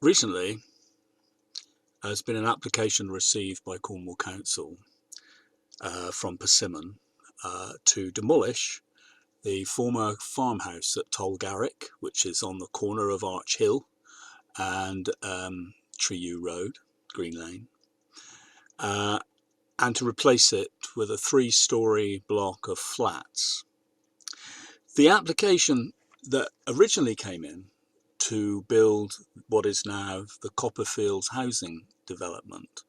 Recently, there's been an application received by Cornwall Council from Persimmon to demolish the former farmhouse at Tolgarrick, which is on the corner of Arch Hill and Truro Road, Green Lane, and to replace it with a 3-storey block of flats. The application that originally came in to build what is now the Copperfields housing development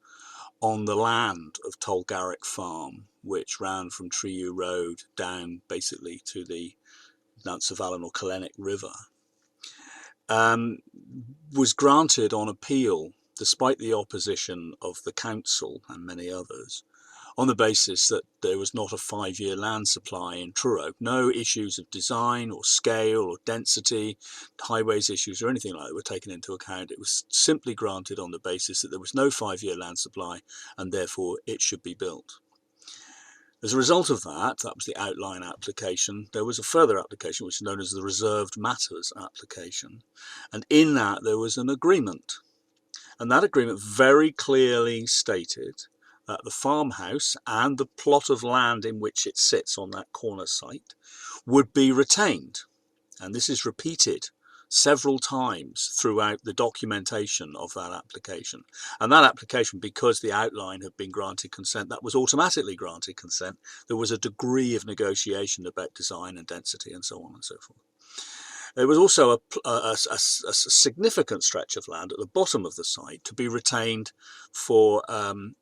on the land of Tolgarrick Farm, which ran from Truro Road down basically to the Nantsavallen or Kellenic River, was granted on appeal despite the opposition of the council and many others, on the basis that there was not a 5-year land supply in Truro. No issues of design or scale or density, highways issues or anything like that were taken into account. It was simply granted on the basis that there was no 5-year land supply and therefore it should be built. As a result of that, that was the outline application, there was a further application which is known as the Reserved Matters application, and in that there was an agreement. And that agreement very clearly stated that the farmhouse and the plot of land in which it sits on that corner site would be retained. And this is repeated several times throughout the documentation of that application. And that application, because the outline had been granted consent, that was automatically granted consent. There was a degree of negotiation about design and density and so on and so forth. There was also a significant stretch of land at the bottom of the site to be retained for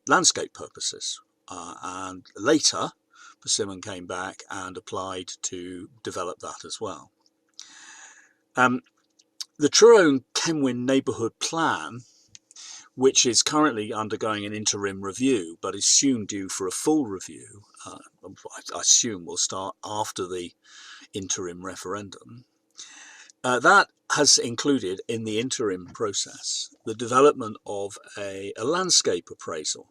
landscape purposes. And later, Persimmon came back and applied to develop that as well. The Truro and Kenwyn neighbourhood plan, which is currently undergoing an interim review, but is soon due for a full review, I assume will start after the interim referendum. That has included in the interim process the development of a landscape appraisal.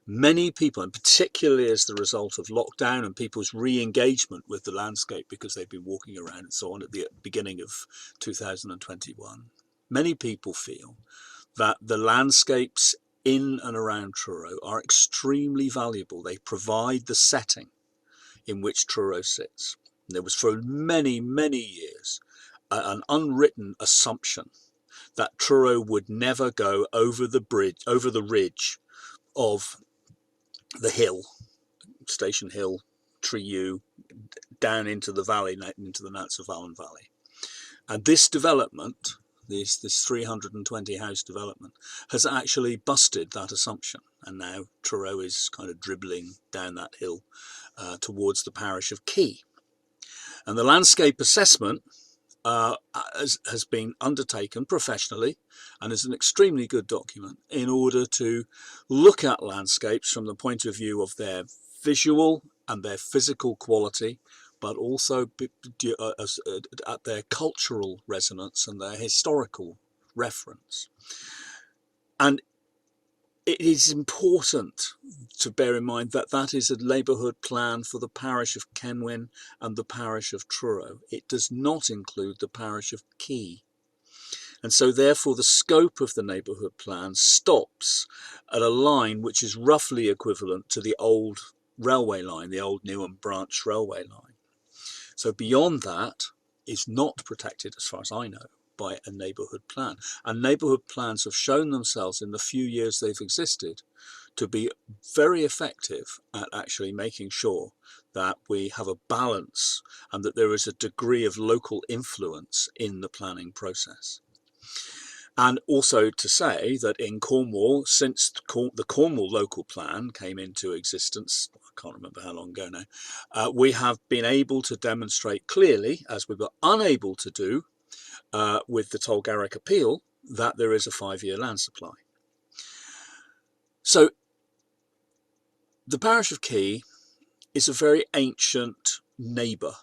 Many people, and particularly as the result of lockdown and people's re-engagement with the landscape because they've been walking around and so on at the beginning of 2021, many people feel that the landscapes in and around Truro are extremely valuable. They provide the setting in which Truro sits. And there was for many, many years an unwritten assumption that Truro would never go over the bridge, over the ridge of the hill, Station Hill, Truro, down into the valley, into the Nantsavallen Valley. And this development, this 320 house development, has actually busted that assumption. And now Truro is kind of dribbling down that hill towards the parish of Key. And the landscape assessment has been undertaken professionally and is an extremely good document in order to look at landscapes from the point of view of their visual and their physical quality, but also at their cultural resonance and their historical reference. And it is important to bear in mind that that is a neighbourhood plan for the parish of Kenwyn and the parish of Truro. It does not include the parish of Key. And so therefore the scope of the neighbourhood plan stops at a line which is roughly equivalent to the old railway line, the old Newham branch railway line. So beyond that is not protected, as far as I know, by a neighbourhood plan. And neighbourhood plans have shown themselves in the few years they've existed to be very effective at actually making sure that we have a balance and that there is a degree of local influence in the planning process. And also to say that in Cornwall, since the Cornwall local plan came into existence, I can't remember how long ago now, we have been able to demonstrate clearly, as we were unable to do with the Tolgarrick appeal, that there is a 5-year land supply. So the parish of Key is a very ancient neighbour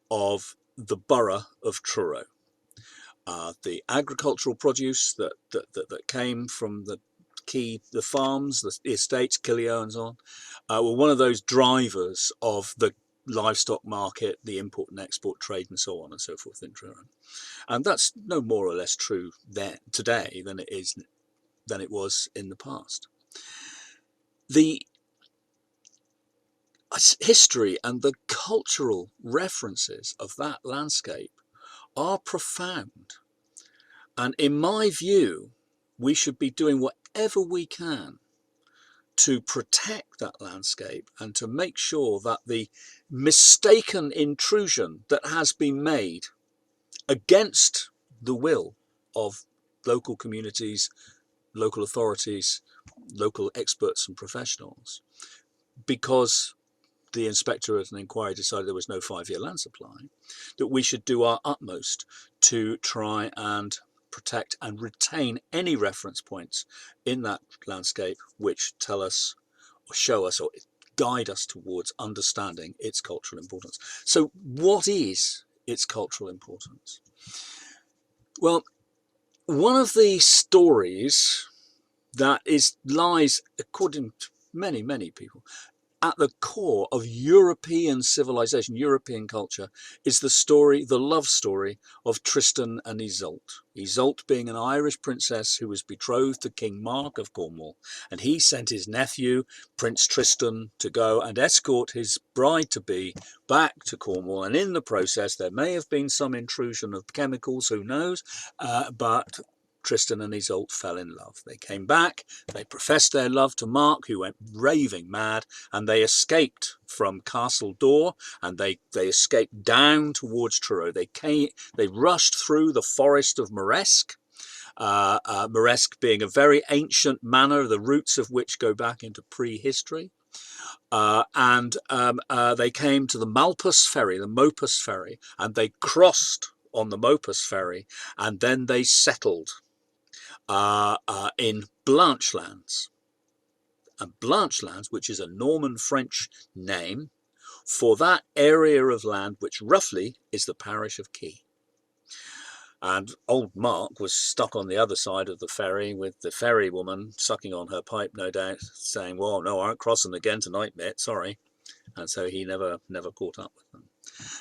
of the borough of Truro. The agricultural produce that came from the Key, the farms, the estates, Killio and so on, were one of those drivers of the livestock market, the import and export trade, and so on and so forth in Truro. And that's no more or less true then today than it was in the past. The history and the cultural references of that landscape are profound. And in my view, we should be doing whatever we can to protect that landscape and to make sure that the mistaken intrusion that has been made against the will of local communities, local authorities, local experts and professionals, because the inspector at an inquiry decided there was no 5-year land supply, that we should do our utmost to try and protect and retain any reference points in that landscape which tell us or show us or guide us towards understanding its cultural importance. So what is its cultural importance? Well, one of the stories that lies, according to many people, at the core of European civilization, European culture, is the love story of Tristan and Isolde. Isolde being an Irish princess who was betrothed to King Mark of Cornwall, and he sent his nephew, Prince Tristan, to go and escort his bride-to-be back to Cornwall, and in the process there may have been some intrusion of chemicals, who knows, but Tristan and Isolde fell in love. They came back, they professed their love to Mark, who went raving mad, and they escaped from Castle Door, and they escaped down towards Truro. They rushed through the forest of Moresque, Moresque being a very ancient manor, the roots of which go back into prehistory. They came to the Malpas ferry, the Mopus ferry, and they crossed on the Mopus ferry, and then they settled in Blanchelands. And Blanchelands, which is a Norman French name for that area of land which roughly is the parish of Key. And old Mark was stuck on the other side of the ferry with the ferry woman sucking on her pipe, no doubt, saying, well, no, I aren't crossing again tonight, mate, sorry. And so he never caught up with them.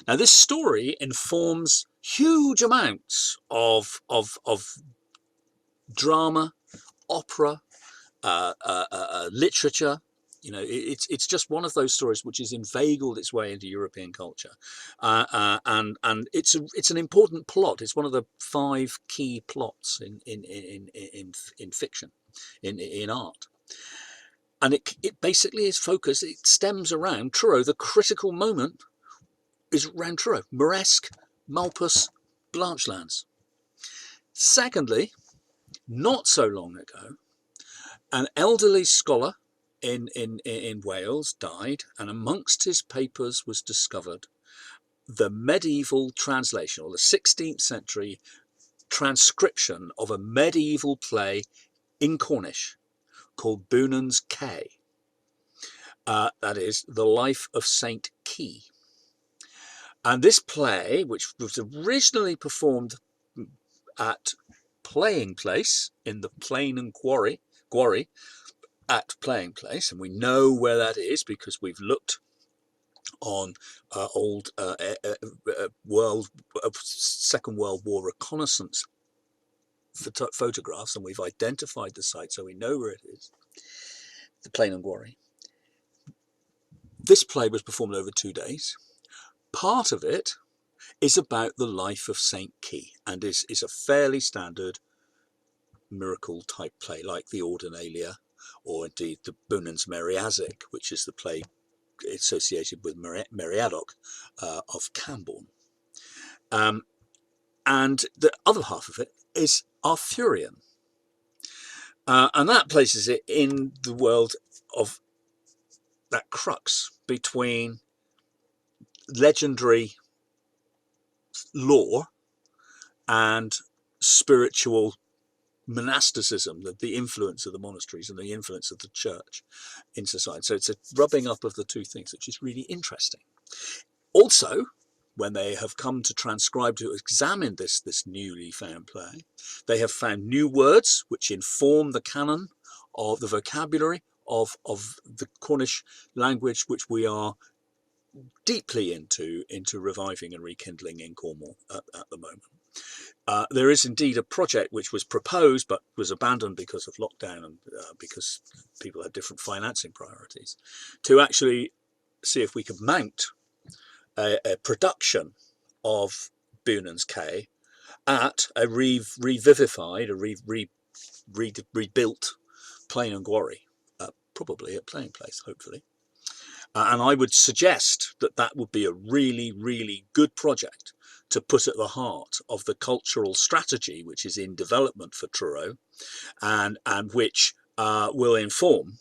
Now, this story informs huge amounts of drama, opera, literature. You know, it's just one of those stories which has inveigled its way into European culture, and it's an important plot. It's one of the 5 key plots in fiction, in art, and it basically is focused. It stems around Truro. The critical moment is around Truro, Moresque, Malpas, Blanchelands. Secondly, not so long ago, an elderly scholar in Wales died, and amongst his papers was discovered the medieval translation, or the 16th century transcription of a medieval play in Cornish called Bunan's Kay. That is, The Life of Saint Key. And this play, which was originally performed at Playing Place in the Plain and Quarry at Playing Place, and we know where that is because we've looked on old Second World War reconnaissance photographs, and we've identified the site, so we know where it is. The Plain and Quarry. This play was performed over 2 days. Part of it is about the life of Saint Key, and is a fairly standard miracle type play, like the Ordinalia, or indeed the Bunan's Meriazic, which is the play associated with Meriadoc of Camborne. And the other half of it is Arthurian, and that places it in the world of that crux between legendary lore and spiritual monasticism, the influence of the monasteries and the influence of the church in society. So it's a rubbing up of the two things, which is really interesting. Also, when they have come to transcribe, to examine this newly found play, they have found new words which inform the canon of the vocabulary of the Cornish language, which we are deeply into reviving and rekindling in Cornwall at the moment. There is indeed a project which was proposed but was abandoned because of lockdown and because people had different financing priorities, to actually see if we could mount a production of Bunan's Quay at a revivified, rebuilt Plain and Quarry, probably at Plain Place, hopefully. And I would suggest that that would be a really, really good project to put at the heart of the cultural strategy which is in development for Truro, and which will inform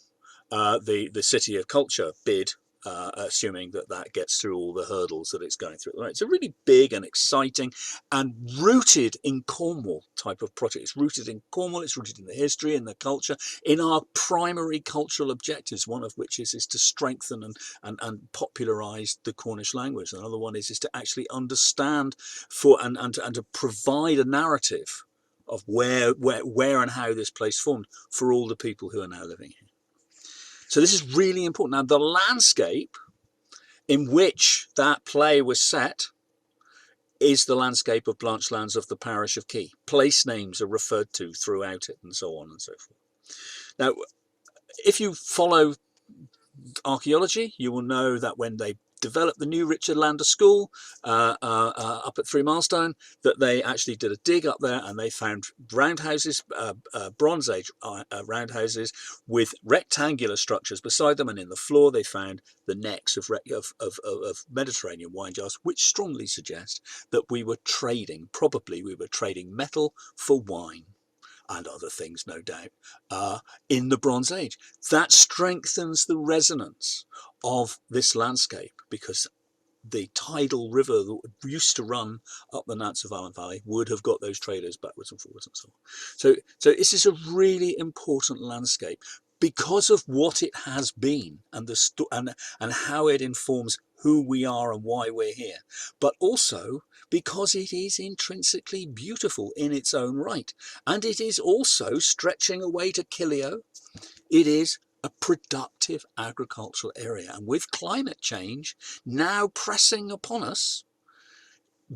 the City of Culture bid, assuming that that gets through all the hurdles that it's going through. It's a really big and exciting and rooted in Cornwall type of project. It's rooted in Cornwall, it's rooted in the history and the culture, in our primary cultural objectives, one of which is to strengthen and popularise the Cornish language. Another one is to actually understand and to provide a narrative of where and how this place formed for all the people who are now living here. So this is really important. Now, the landscape in which that play was set is the landscape of Blanche Lands of the parish of Key. Place names are referred to throughout it and so on and so forth. Now, if you follow archaeology, you will know that when they developed the new Richard Lander School up at 3 Milestone, that they actually did a dig up there and they found roundhouses, Bronze Age roundhouses with rectangular structures beside them, and in the floor they found the necks of Mediterranean wine jars, which strongly suggest that we were trading, probably we were trading metal for wine and other things, no doubt, in the Bronze Age. That strengthens the resonance of this landscape, because the tidal river that used to run up the Nants of Allen Valley would have got those traders backwards and forwards and so on. So this is a really important landscape because of what it has been and and how it informs who we are and why we're here, but also because it is intrinsically beautiful in its own right, and it is also stretching away to Killio. It is a productive agricultural area, and with climate change now pressing upon us,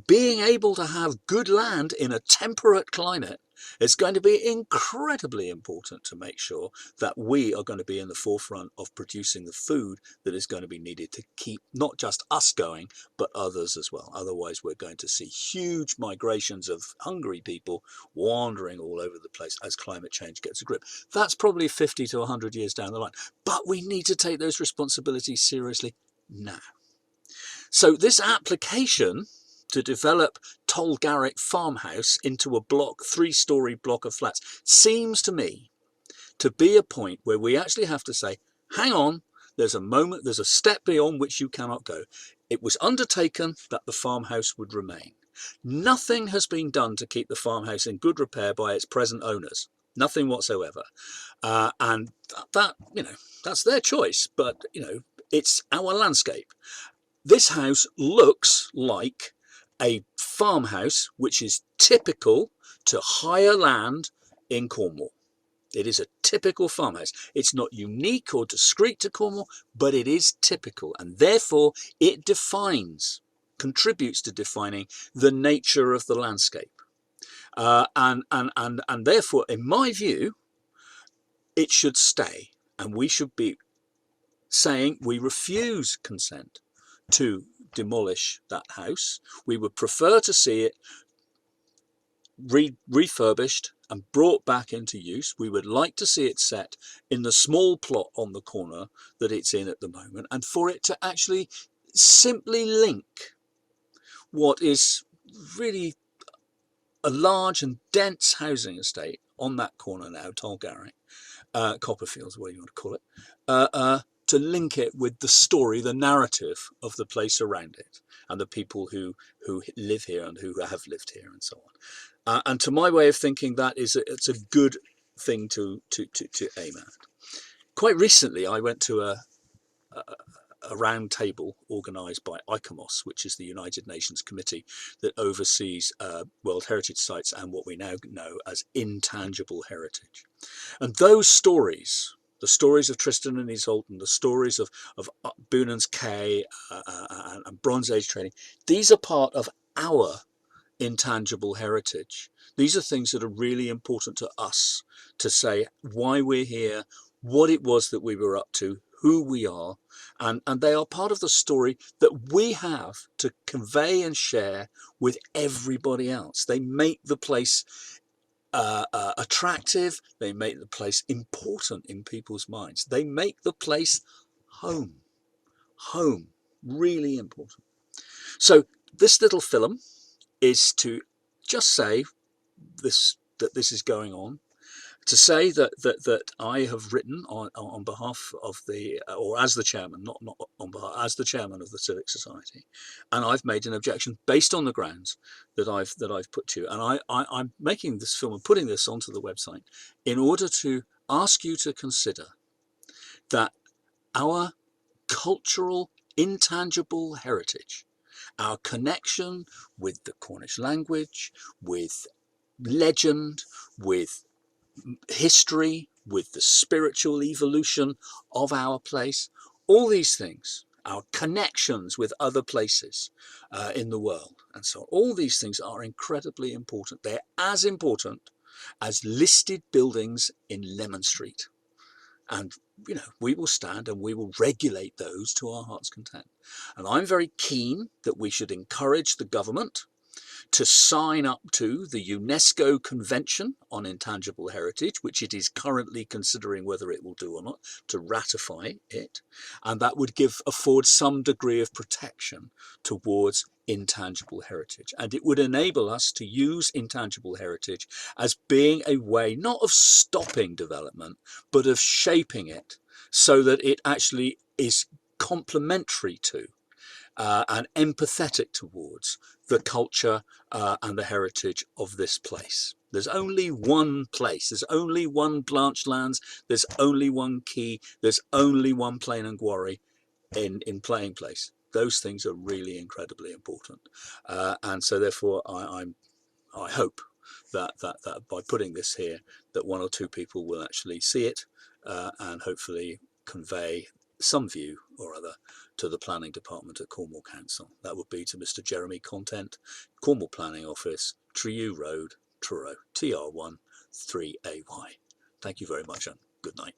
being able to have good land in a temperate climate is going to be incredibly important to make sure that we are going to be in the forefront of producing the food that is going to be needed to keep not just us going, but others as well. Otherwise, we're going to see huge migrations of hungry people wandering all over the place as climate change gets a grip. That's probably 50 to 100 years down the line, but we need to take those responsibilities seriously now. So this application to develop Tolgarrick farmhouse into a 3-storey block of flats seems to me to be a point where we actually have to say, hang on, there's a step beyond which you cannot go. It was undertaken that the farmhouse would remain. Nothing has been done to keep the farmhouse in good repair by its present owners. Nothing whatsoever. And that, that's their choice, but, it's our landscape. This house looks like a farmhouse which is typical to higher land in Cornwall. It is a typical farmhouse. It's not unique or discrete to Cornwall, but it is typical, and therefore it contributes to defining the nature of the landscape. And therefore, in my view, it should stay, and we should be saying we refuse consent to demolish that house. We would prefer to see it refurbished and brought back into use. We would like to see it set in the small plot on the corner that it's in at the moment, and for it to actually simply link what is really a large and dense housing estate on that corner now, Tolgarrick, Copperfields, what do you want to call it, to link it with the story, the narrative of the place around it and the people who live here and who have lived here and so on. And to my way of thinking, it's a good thing to aim at. Quite recently, I went to a round table organised by ICOMOS, which is the United Nations committee that oversees World Heritage Sites and what we now know as intangible heritage. And those stories The stories of Tristan and Isolde, and the stories of Bunan's Cay and Bronze Age trading, these are part of our intangible heritage. These are things that are really important to us to say why we're here, what it was that we were up to, who we are, and they are part of the story that we have to convey and share with everybody else. They make the place attractive, they make the place important in people's minds. They make the place home. Home, really important. So this little film is to just say that this is going on, to say that I have written on behalf of the, or as the chairman, not on behalf, as the chairman of the Civic Society, and I've made an objection based on the grounds that I've put to you, and I'm making this film and putting this onto the website in order to ask you to consider that our cultural intangible heritage, our connection with the Cornish language, with legend, with history, with the spiritual evolution of our place, all these things, our connections with other places in the world, and so on, all these things are incredibly important. They're as important as listed buildings in Lemon Street. And, you know, we will stand and we will regulate those to our heart's content. And I'm very keen that we should encourage the government to sign up to the UNESCO Convention on Intangible Heritage, which it is currently considering whether it will do or not, to ratify it. And that would afford some degree of protection towards intangible heritage. And it would enable us to use intangible heritage as being a way, not of stopping development, but of shaping it so that it actually is complementary to and empathetic towards the culture and the heritage of this place. There's only one place, there's only one Blanchlands, there's only one quay, there's only one Plain and Quarry in Playing Place. Those things are really incredibly important. And so therefore I hope that by putting this here, that one or two people will actually see it and hopefully convey some view or other to the planning department at Cornwall Council. That would be to Mr. Jeremy Content, Cornwall Planning Office, Truro Road, Truro, TR1 3AY. Thank you very much and good night.